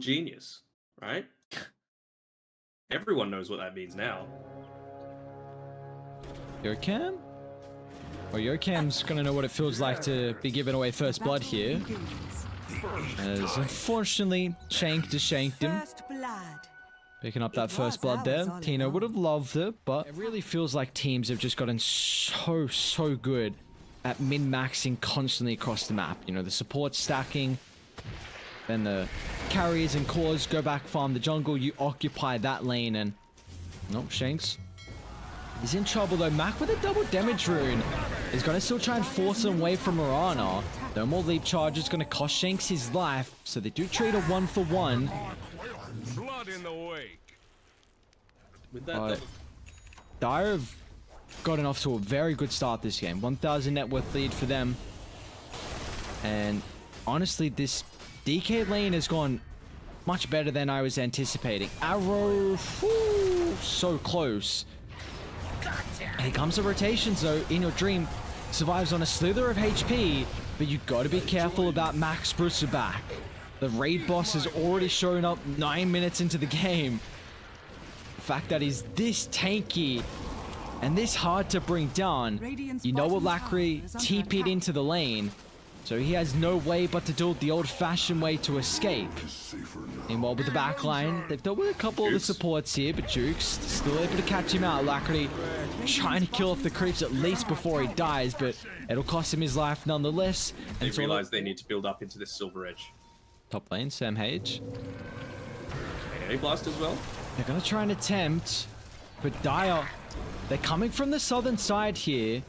genius, right? Everyone knows what that means now. Yokam? Well, Yokam's gonna know what it feels like to be given away first blood here. As unfortunately, Shank just shanked him. Picking up that first blood there. Tino would have loved it, but it really feels like teams have just gotten so good at min-maxing constantly across the map. You know, the support stacking, then the carriers and cores go back farm the jungle, you occupy that lane, and nope, Shanks is in trouble though. Mac with a double damage rune is going to still try and force him away from Mirana. No more leap charges, going to cost Shanks his life, so they do trade a 1-for-1. Blood in the wake. With that, Dire have gotten off to a very good start this game. 1,000 net worth lead for them. And honestly, this DK lane has gone much better than I was anticipating. Arrow, whoo, so close. Here comes the rotations though. In Your Dream survives on a slither of HP, but you got to be careful about Max Brucer back. The raid boss has already shown up 9 minutes into the game. The fact that he's this tanky and this hard to bring down, you know Alacrity TP'd into the lane, so he has no way but to do it the old-fashioned way to escape. Meanwhile, with the backline, they've dealt with a couple of the supports here, but Jukes still able to catch him out. Alacrity trying to kill off the creeps at least before he dies, but it'll cost him his life nonetheless. They realize they need to build up into this silver edge. Top lane, Sam Hage. A blast as well. They're going to try and attempt, but Dire, they're coming from the southern side here.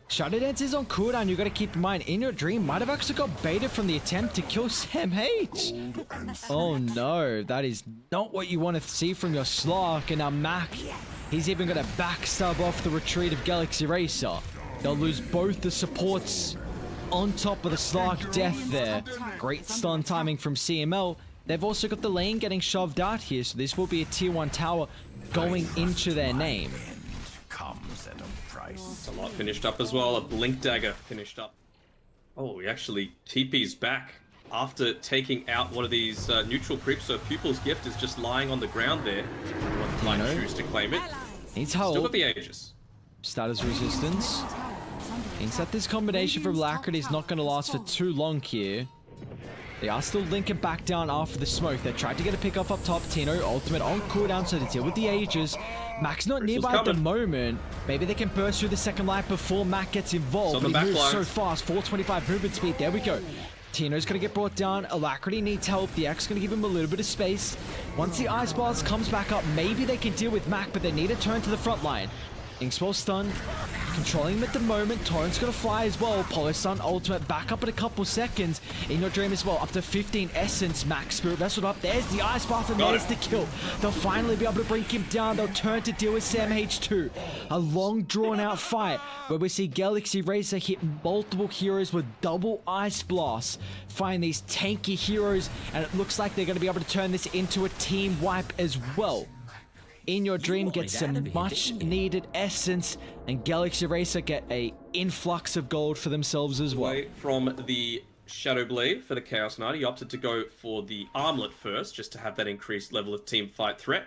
Shadow Dance is on cooldown. You got to keep in mind, In Your Dream might have actually got baited from the attempt to kill Sam H. Oh no, that is not what you want to see from your Slark. And now Mac, he's even going to backstab off the retreat of Galaxy Racer. They'll lose both the supports on top of the Slark death there. Great stun timing from CML. They've also got the lane getting shoved out here, so this will be a tier 1 tower going into their name. It's a lot finished up as well. A Blink Dagger finished up. Oh, he actually TP's back after taking out one of these neutral creeps. So Pupil's Gift is just lying on the ground there. Might choose to claim it. Needs help. Still got the Aegis. Status resistance. Means that this combination from Alacrity is not going to last for too long here. They are still linking back down after the smoke. They tried to get a pick up top. Tino, ultimate on cooldown, so they deal with the Aegis. Mac's not nearby at the moment. Maybe they can burst through the second light before Mac gets involved. He moves so fast. 425 movement speed. There we go. Tino's going to get brought down. Alacrity needs help. The X is going to give him a little bit of space. Once the Ice Blast comes back up, maybe they can deal with Mac, but they need to turn to the front line. Inkswell stun, controlling him at the moment. Torrent's gonna fly as well. Polystun ultimate back up in a couple seconds. In Your Dream as well, up to 15 essence. Max Spirit Vessel up. There's the Ice Bath and there's the kill. They'll finally be able to bring him down. They'll turn to deal with Sam H2. A long drawn out fight where we see Galaxy Racer hit multiple heroes with double Ice Blasts. Find these tanky heroes, and it looks like they're gonna be able to turn this into a team wipe as well. In Your Dream gets some much needed essence, and Galaxy Racer get a influx of gold for themselves as well. From the Shadow Blade for the Chaos Knight, he opted to go for the Armlet first, just to have that increased level of team fight threat.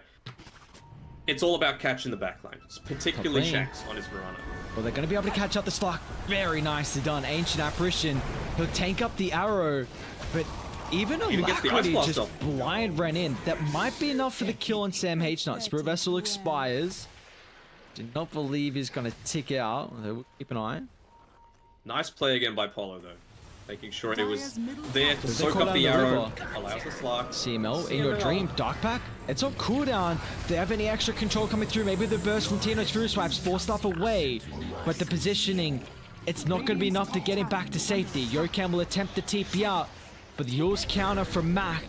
It's all about catching the backline, particularly Shanks on his Mirana. Well, they're going to be able to catch up the Slark. Very nicely done. Ancient Apparition. He'll tank up the arrow, but even Alacrity just blind ran in. That might be enough for the kill on Sam H. Not Spirit Vessel expires. Did not believe he's going to tick out. We'll keep an eye. Nice play again by Polo, though. Making sure it was there to soak up the arrow. Allows the Slark. CML, In Your Dream, Dark Pack. It's on cooldown. If they have any extra control coming through, maybe the burst from Tino's Fury Swipes force stuff away. But the positioning, it's not going to be enough to get him back to safety. Yokam will attempt to TP out, but the Yule's counter from Mac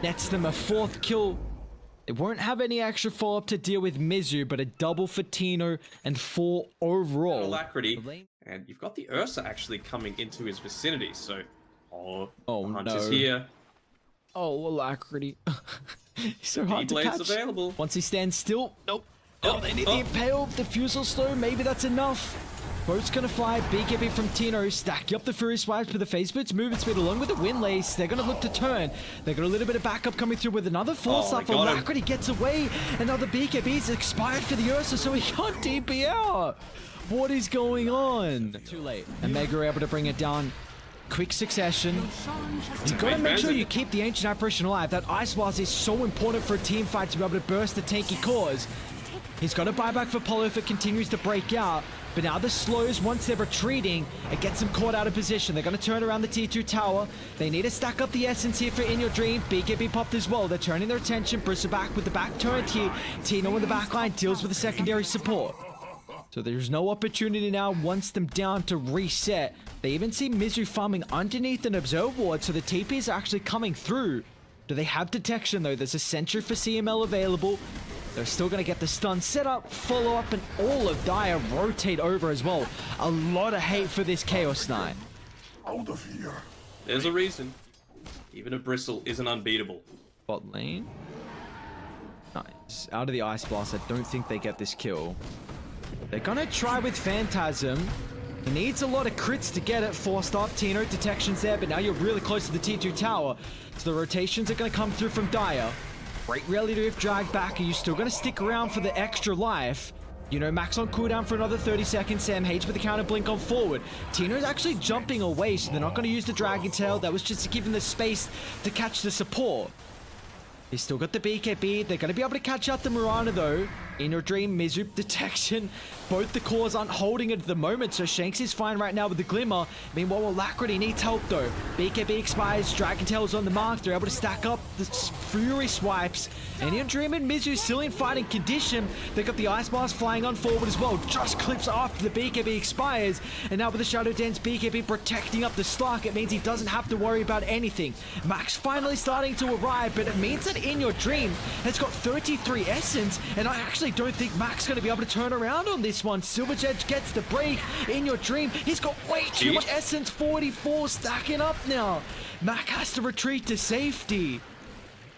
nets them a 4th kill. They won't have any extra follow-up to deal with Mizu, but a double for Tino and 4 overall. Alacrity. And you've got the Ursa actually coming into his vicinity, so... Oh Hunt no. is here. Oh, Alacrity. He's so hard to catch. Available. Once he stands still, nope. Oh, they need the Impale, the Fusel Slow, maybe that's enough. Boat's gonna fly. BKB from Tino. Stacking up the Fury Swipes with the Phase Boots. Movement speed along with the Wind Lace. They're gonna look to turn. They got a little bit of backup coming through with another Force Up. Alacrity gets away. Another BKB's expired for the Ursa, so he can't TP out. What is going on? Too late. And Mega are able to bring it down. Quick succession. You gotta make sure you keep the Ancient Apparition alive. That Ice Blast is so important for a team fight to be able to burst the tanky cores. He's got a buyback for Polo if it continues to break out. But now the slows, once they're retreating, it gets them caught out of position. They're going to turn around the T2 tower. They need to stack up the Essence here for In Your Dream. BKB popped as well. They're turning their attention. Bristol back with the back turned here. Tino in the back line deals with the secondary support. So there's no opportunity now, wants them down to reset. They even see Mizu farming underneath an Observe Ward, so the TP is actually coming through. Do they have detection though? There's a Sentry for CML available. They're still going to get the stun set up, follow up, and all of Dire rotate over as well. A lot of hate for this Chaos Knight. Out of here. There's a reason. Even a Bristle isn't unbeatable. Bot lane. Nice. Out of the Ice Blast, I don't think they get this kill. They're going to try with Phantasm. He needs a lot of crits to get it. Forced off. Tino, detection's there, but now you're really close to the T2 tower. So the rotations are going to come through from Dire. Great reality if drag back. Are you still going to stick around for the extra life? You know, Max on cooldown for another 30 seconds. Sam H with the counter blink on forward. Tino's actually jumping away, so they're not going to use the Dragon Tail. That was just to give him the space to catch the support. He's still got the BKB. They're going to be able to catch out the Mirana though. In Your Dream, Mizu, detection. Both the cores aren't holding it at the moment, so Shanks is fine right now with the Glimmer. Meanwhile, Alacrity needs help though. BKB expires, Dragon Tail's on the mark. They're able to stack up the Fury Swipes. And In Dream and Mizu still in fighting condition. They got the Ice Blast flying on forward as well. Just clips after the BKB expires. And now with the Shadow Dance, BKB protecting up the Slark, it means he doesn't have to worry about anything. Max finally starting to arrive, but it means that In Your Dream has got 33 Essence, and I actually don't think Mac's going to be able to turn around on this one. Silver's Edge gets the break. In Your Dream, he's got way too much Essence. 44 stacking up now. Mac has to retreat to safety.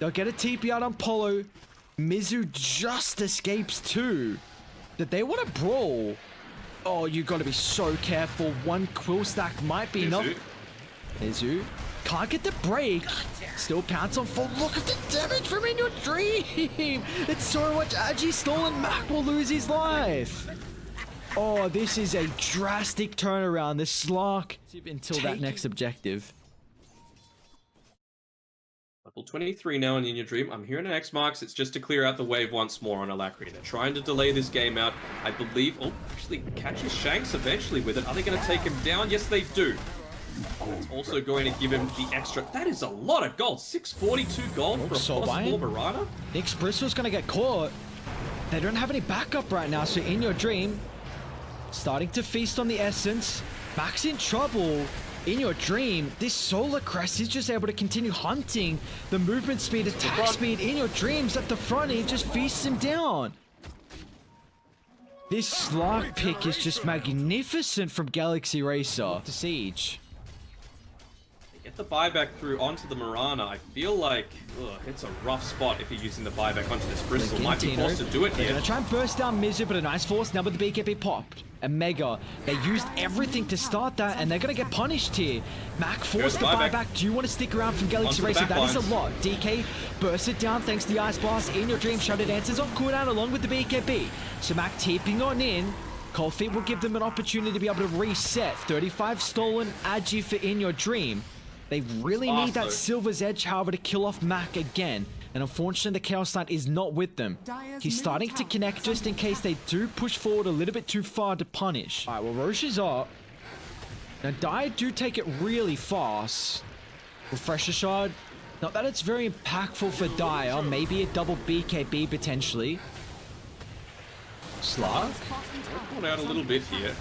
They'll get a TP out on Polo. Mizu just escapes too. Did they want to brawl? Oh, you got to be so careful. One quill stack might be enough. Mizu can't get the break. Still pounce on full. Look at the damage from In Your Dream. It's so much Agi stolen. Mac will lose his life. Oh, this is a drastic turnaround. The Slark until that next objective. Level 23 now in Your Dream. I'm hearing an X marks. It's just to clear out the wave once more on Alacrity. They're trying to delay this game out. I believe. Oh, actually catches Shanks eventually with it. Are they going to take him down? Yes, they do. It's also going to give him the extra. That is a lot of gold. 642 gold for a possible Mirana. Nick's Bristol's going to get caught. They don't have any backup right now, so In Your Dream starting to feast on the Essence. Max in trouble. In Your Dream, this Solar Crest is just able to continue hunting the movement speed, attack speed. In Your Dream's at the front, and he just feasts him down. This Slark pick is just magnificent from Galaxy Racer to Siege. Get the buyback through onto the Mirana. I feel like it's a rough spot if you're using the buyback onto this Bristol. Might be forced to do it here. They're going to try and burst down Mizu, but a nice force now with the BKB popped. And Mega, they used everything to start that, and they're going to get punished here. Mac forced the buyback. Do you want to stick around from Galaxy Racer? That is a lot. DK bursts it down thanks to the Ice Blast. In Your Dream, Shadow Dances on cooldown along with the BKB. So Mac TPing on in. Cold Feet will give them an opportunity to be able to reset. 35 stolen Agi for In Your Dream. They really need that Silver's Edge, however, to kill off Mac again. And unfortunately, the Chaos Knight is not with them. He's starting to connect just in case they do push forward a little bit too far to punish. All right, well, Roche is up. Now, Dire do take it really fast. Refresher Shard. Not that it's very impactful for Dire. Maybe a double BKB potentially. Slark. Pulled out a little bit here.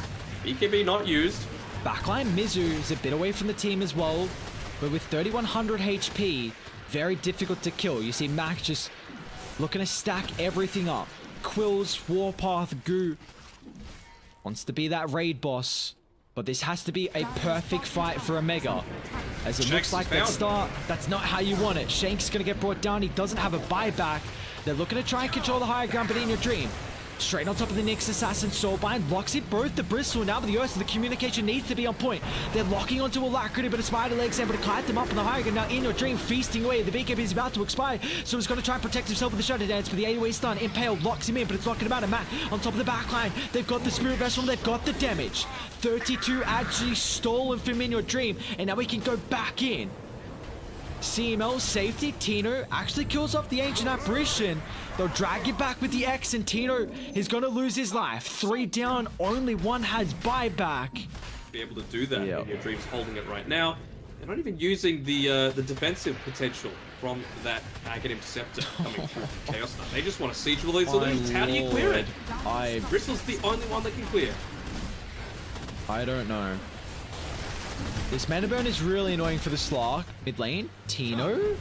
BKB not used. Backline Mizu is a bit away from the team as well. But with 3100 HP, very difficult to kill. You see Mac just looking to stack everything up. Quills, Warpath, Goo. Wants to be that raid boss. But this has to be a perfect fight for Omega. As it looks like that start, that's not how you want it. Shank's going to get brought down. He doesn't have a buyback. They're looking to try and control the higher ground, but In Your Dream Straight on top of the Nyx Assassin Soulbind, locks it both the Bristle now with the Earth, so the communication needs to be on point. They're locking onto Alacrity, but a Spider Leg's able to kite them up on the high ground. Now In Your Dream feasting away. The BKB is about to expire, so he's going to try and protect himself with the Shadow Dance, but the 8-way stun. Impale locks him in, but it's not going to matter. Matt on top of the backline. They've got the Spirit Vessel, they've got the damage. 32 actually stolen from In Your Dream, and now we can go back in. CML safety, Tino actually kills off the Ancient Apparition. They'll drag it back with the X, and Tino is going to lose his life. 3 down, only 1 has buyback. Be able to do that. In Your Dream's holding it right now. They're not even using the defensive potential from that Aghanim Scepter coming through from Chaos Knight. They just want to siege all these elites. How do you clear it? Bristle's the only one that can clear. I don't know. This mana burn is really annoying for the Slark. Mid lane, Tino.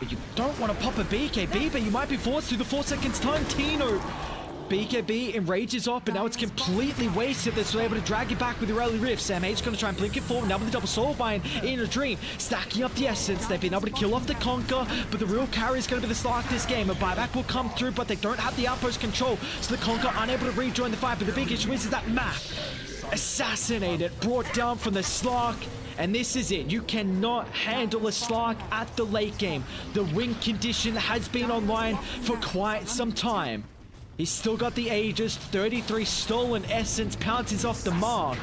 But you don't want to pop a BKB, but you might be forced to the 4 seconds time. Tino. BKB enrages off, but now it's completely wasted. They're still able to drag it back with the early rift. Sam H going to try and blink it forward. Now with the double soul bind In a Dream, stacking up the essence. They've been able to kill off the Conquer, but the real carry is going to be the Slark this game. A buyback will come through, but they don't have the outpost control, so the Conquer unable to rejoin the fight. But the big issue is that Mac assassinated, brought down from the Slark. And this is it. You cannot handle a Slark at the late game. The win condition has been online for quite some time. He's still got the Aegis. 33 stolen essence pounces off the mark.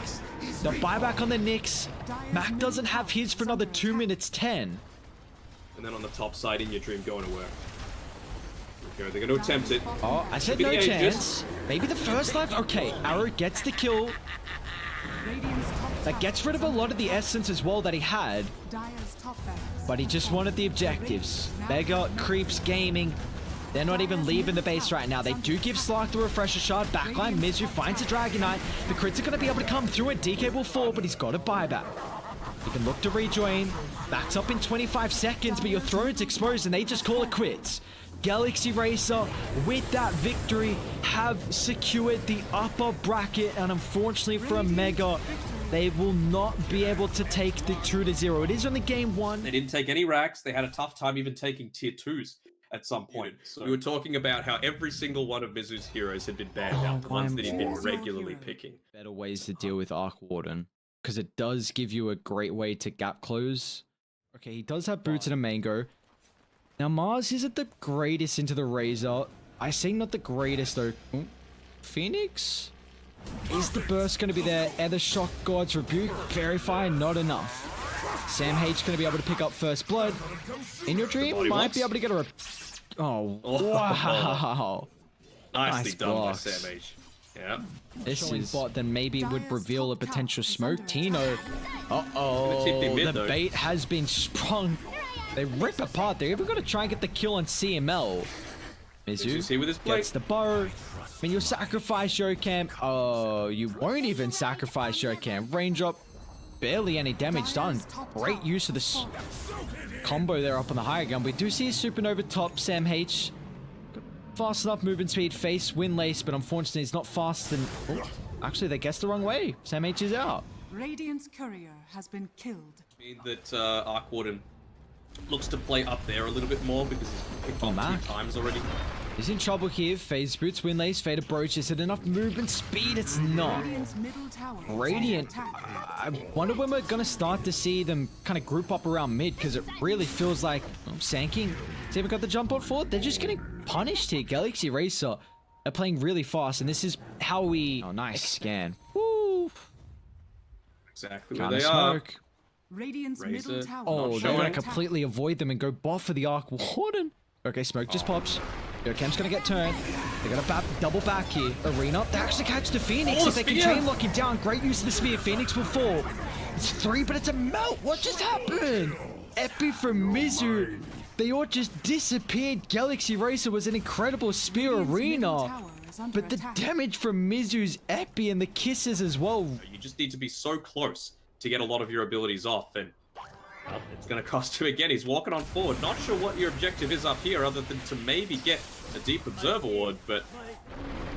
The buyback on the Nyx. Mac doesn't have his for another 2 minutes 10. And then on the top side, In Your Dream going to work. They're going to attempt it. Oh, I said no chance. Maybe the first life. Okay, Arrow gets the kill. That gets rid of a lot of the essence as well that he had. But he just wanted the objectives. Mega, Creeps, Gaming. They're not even leaving the base right now. They do give Slark the Refresher Shard. Backline, Mizu finds a Dragon Knight. The crits are going to be able to come through, and DK will fall, but he's got a buyback. He can look to rejoin. Backs up in 25 seconds, but your throne's exposed, and they just call it quits. Galaxy Racer, with that victory, have secured the upper bracket, and unfortunately for a Mega, they will not be able to take the 2-0. It is only game 1. They didn't take any racks. They had a tough time even taking tier 2s at some point. So we were talking about how every single one of Mizu's heroes had been banned out, the ones that he'd been regularly picking. Better ways to deal with Arc Warden, because it does give you a great way to gap close. Okay, he does have boots and a mango. Now, Mars isn't the greatest into the Razor. I say not the greatest, though. Ooh. Phoenix? Is the burst going to be there? Ether Shock, God's Rebuke, Verify, not enough. Sam H going to be able to pick up first blood. In Your Dream, might be able to get a... Oh, wow. Nicely Nice done blocks. by Sam H. Yeah. This is bot, then maybe it would reveal a potential smoke. Tino. Uh-oh. Mid, the bait has been sprung. They rip apart. They're even going to try and get the kill on CML. Mizu's here with his plate. Gets the bow. I mean, you'll sacrifice Yokam. Oh, you won't even sacrifice Yokam. Raindrop. Barely any damage done. Great use of this combo there up on the higher gun. We do see a Supernova top. Sam H. Fast enough movement speed. Face Windlace, but unfortunately it's not fast. And oh, actually, they guessed the wrong way. Sam H is out. Radiant's courier has been killed. Mean that Arc Warden looks to play up there a little bit more because he's picked off Mac 2 times already. He's in trouble here. Phase Boots, Windlace, Faded Brooch. Is it enough movement speed? It's not. Radiant's middle tower is Radiant. under attack. I wonder when we're going to start to see them kind of group up around mid, because it really feels like Sanking. Has even got the jump on forward? They're just getting punished here. Galaxy Racer are playing really fast, and this is how we... Oh, nice scan. Woo! Exactly where Counter they are. smoke. Radiant's Razor. middle tower. Oh, is they're under going to attack. completely avoid them and go buff for the Arc Warden. Okay, smoke just pops. Yokam's going to get turned. They're going to double back here. Arena. They actually catch the Phoenix. Oh, If they can spear. chain lock him down, great use of the spear. Phoenix will fall. It's 3, but it's a melt. What just happened? Epi from Mizu. They all just disappeared. Galaxy Racer was an incredible spear. Radiant's middle Arena. tower is under But the attack. damage from Mizu's Epi and the kisses as well. You just need to be so close to get a lot of your abilities off, and well, it's going to cost him again. He's walking on forward. Not sure what your objective is up here other than to maybe get a Deep Observer Ward, but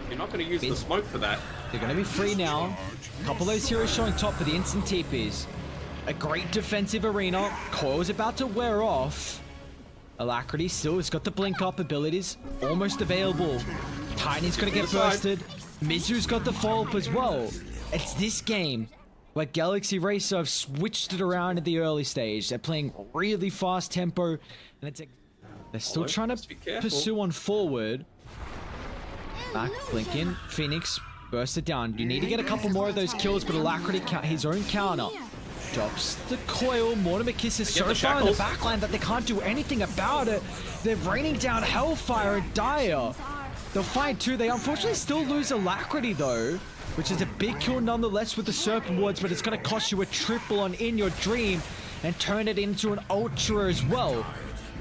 you're not going to use the smoke for that. They're going to be free now. A couple of those heroes showing top for the instant TPs. A great defensive Arena. Coil's about to wear off. Alacrity still has got the blink up abilities. Almost available. Tiny's gonna get bursted. Mizu's got the follow-up as well. It's this game where Galaxy Racer have switched it around at the early stage. They're playing really fast tempo, and they're still trying to pursue on forward. Back, blink in. Phoenix bursted down. You need to get a couple more of those kills, but Alacrity his own counter. Drops the coil. Mortimer Kiss is so far in the backline that they can't do anything about it. They're raining down Hellfire and Dire. They'll fight too. They unfortunately still lose Alacrity though, which is a big kill nonetheless with the Serpent Wards, but it's going to cost you a triple on In Your Dream and turn it into an Ultra as well.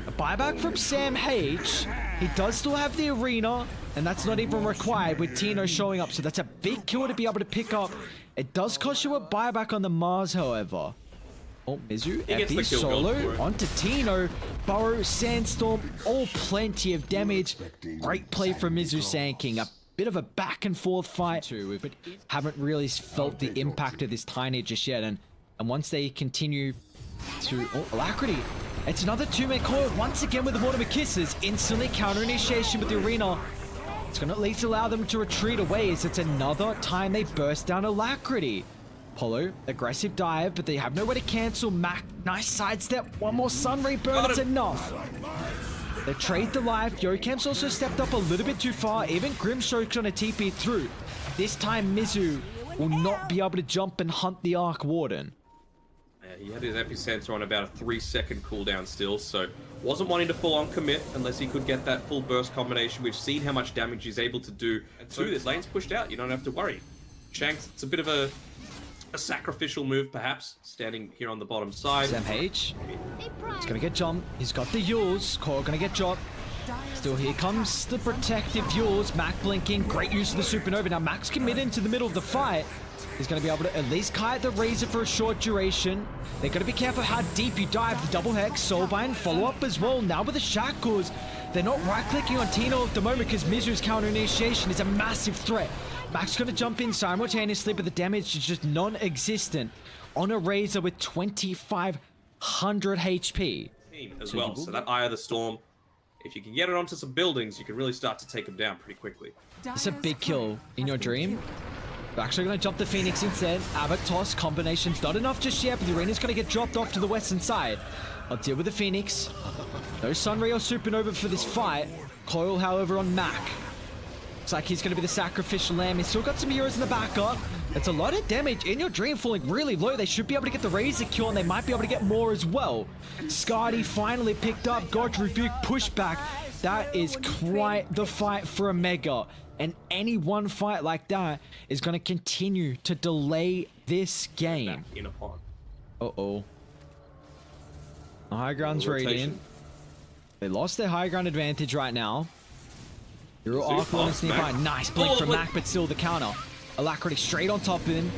A buyback from Sam H. He does still have the arena, and that's not even required with Tino showing up, so that's a big kill to be able to pick up. It does cost you a buyback on the Mars, however. Oh, Mizu, FP solo, onto Tino, Burrow, Sandstorm, all plenty of damage. Great play from Mizu Sand King. A bit of a back and forth fight too, but haven't really felt the impact of this Tiny just yet. And once they continue to... Oh, Alacrity. It's another two-man coil once again with the Mortimer Kisses. Instantly counter initiation with the arena. It's going to at least allow them to retreat away as it's another time they burst down Alacrity. Polo, aggressive dive, but they have nowhere to cancel. Mac, nice sidestep. One more Sun Ray burn, it's enough. They trade the life. Yokam's also stepped up a little bit too far. Even Grimstroke's on a TP through. This time Mizu will not be able to jump and hunt the Arc Warden. Yeah, he had his epicenter on about a 3-second cooldown still, so wasn't wanting to full-on commit unless he could get that full burst combination. We've seen how much damage he's able to do. And two, this lane's pushed out. You don't have to worry. Shanks, it's a bit of a sacrificial move, perhaps, standing here on the bottom side. Sam H. He's gonna get jumped. He's got the Yules. Core gonna get dropped. Still, here comes the protective Yules. Mac blinking. Great use of the Supernova. Now, Mac's committed into the middle of the fight. He's going to be able to at least kite the Razor for a short duration. They're going to be careful how deep you dive. The double hex, Soulbind, follow up as well. Now with the Shackles, they're not right-clicking on Tino at the moment because Mizu's counter initiation is a massive threat. Mac's going to jump in simultaneously, but the damage is just non-existent on a Razor with 2,500 HP. As well, so that Eye of the Storm, if you can get it onto some buildings, you can really start to take them down pretty quickly. It's a big kill in your dream. We're actually going to jump the Phoenix instead. Abbott toss combination's not enough just yet, but the arena's going to get dropped off to the western side. I'll deal with the Phoenix. No Sunray or Supernova for this fight. Coil, however, on Mac. Looks like he's going to be the sacrificial lamb. He's still got some heroes in the backup. It's a lot of damage. In Your Dream falling really low. They should be able to get the Razor kill, and they might be able to get more as well. Skadi finally picked up. Godfrey, big pushback. That is quite the fight for a Mega. And any one fight like that is going to continue to delay this game. Uh-oh. The high ground's radiant. They lost their high ground advantage right now. Hero Arc Warden's nearby. Nice blink from Mac, but still the counter. Alacrity straight on top of him.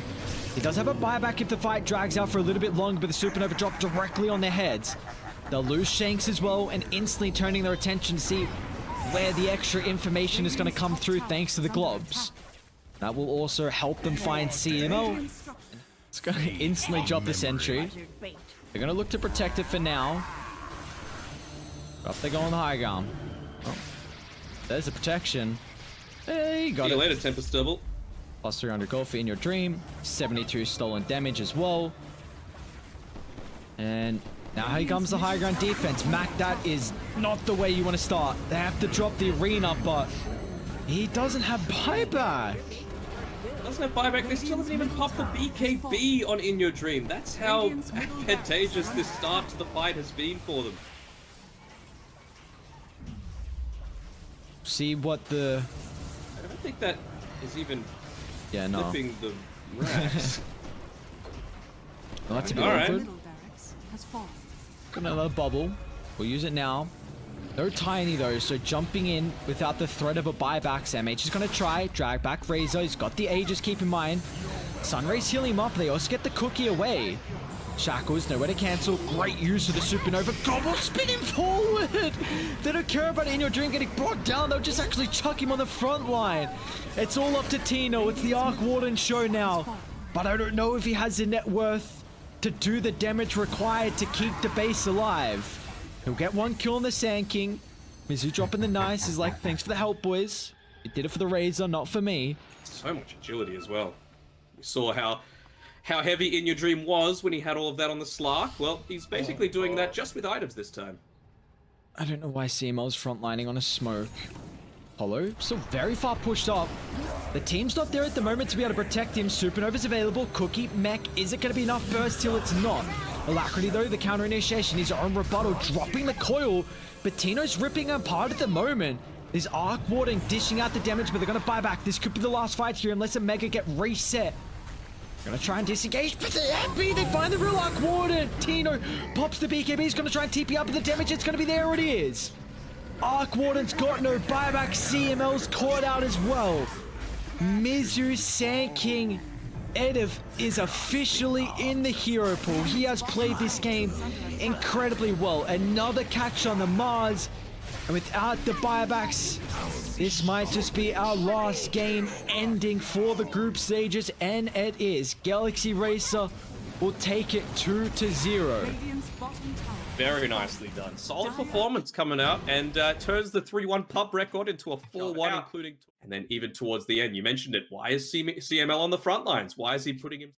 He does have a buyback if the fight drags out for a little bit longer, but the Supernova drop directly on their heads. They'll lose Shanks as well, and instantly turning their attention to see where the extra information is going to come through thanks to the globs. That will also help them find CMO. It's going to instantly drop the sentry. They're going to look to protect it for now. Up they go on the high ground. Oh, there's the protection. Hey, got it. See you later, Tempest Double. Plus 300 gold for In Your Dream. 72 stolen damage as well. And now here comes the high ground defense. Mac, that is not the way you want to start. They have to drop the arena, but he doesn't have buyback. Doesn't have buyback. They still haven't even popped the BKB on In Your Dream. That's how advantageous this start to the fight has been for them. See what the... I don't think that is even flipping the racks. Well, that's a bit awkward. Got another bubble. We'll use it now. No Tiny though, so jumping in without the threat of a buyback. Sam H is going to try. Drag back Razor. He's got the Aegis, keep in mind. Sunray's healing him up. They also get the cookie away. Shackles, nowhere to cancel. Great use of the Supernova. Gobble spinning forward. They don't care about In Your Dream getting brought down. They'll just actually chuck him on the front line. It's all up to Tino. It's the Arc Warden show now. But I don't know if he has the net worth to do the damage required to keep the base alive. He'll get one kill on the Sand King. Mizu dropping the nice. He's like, thanks for the help, boys. It did it for the Razor, not for me. So much agility as well. We saw how heavy In Your Dream was when he had all of that on the Slark. Well, he's basically doing that just with items this time. I don't know why CML's frontlining on a smoke. Hollow, still very far pushed up. The team's not there at the moment to be able to protect him. Supernova's available. Cookie, Mech, is it going to be enough burst till it's not? Alacrity though, the counter initiation, his own rebuttal, dropping the coil. But Tino's ripping him apart at the moment. There's Arc Warden dishing out the damage, but they're going to buy back. This could be the last fight here unless a Mega get reset. Gonna try and disengage, but they're happy. They find the real Arc Warden. Tino pops the BKB. He's gonna try and TP up, but the damage it's gonna be there. It is. Arc Warden's got no buyback. CML's caught out as well. Mizu, Sand King, Edif is officially in the hero pool. He has played this game incredibly well. Another catch on the Mars. And without the buybacks, this might just be our last game ending for the group stages, and it is. Galaxy Racer will take it 2-0. Radiant's bottom tower. Very nicely done. Solid performance coming out, and turns the 3-1 pub record into a 4-1, including... And then even towards the end, you mentioned it. Why is CML on the front lines? Why is he putting him...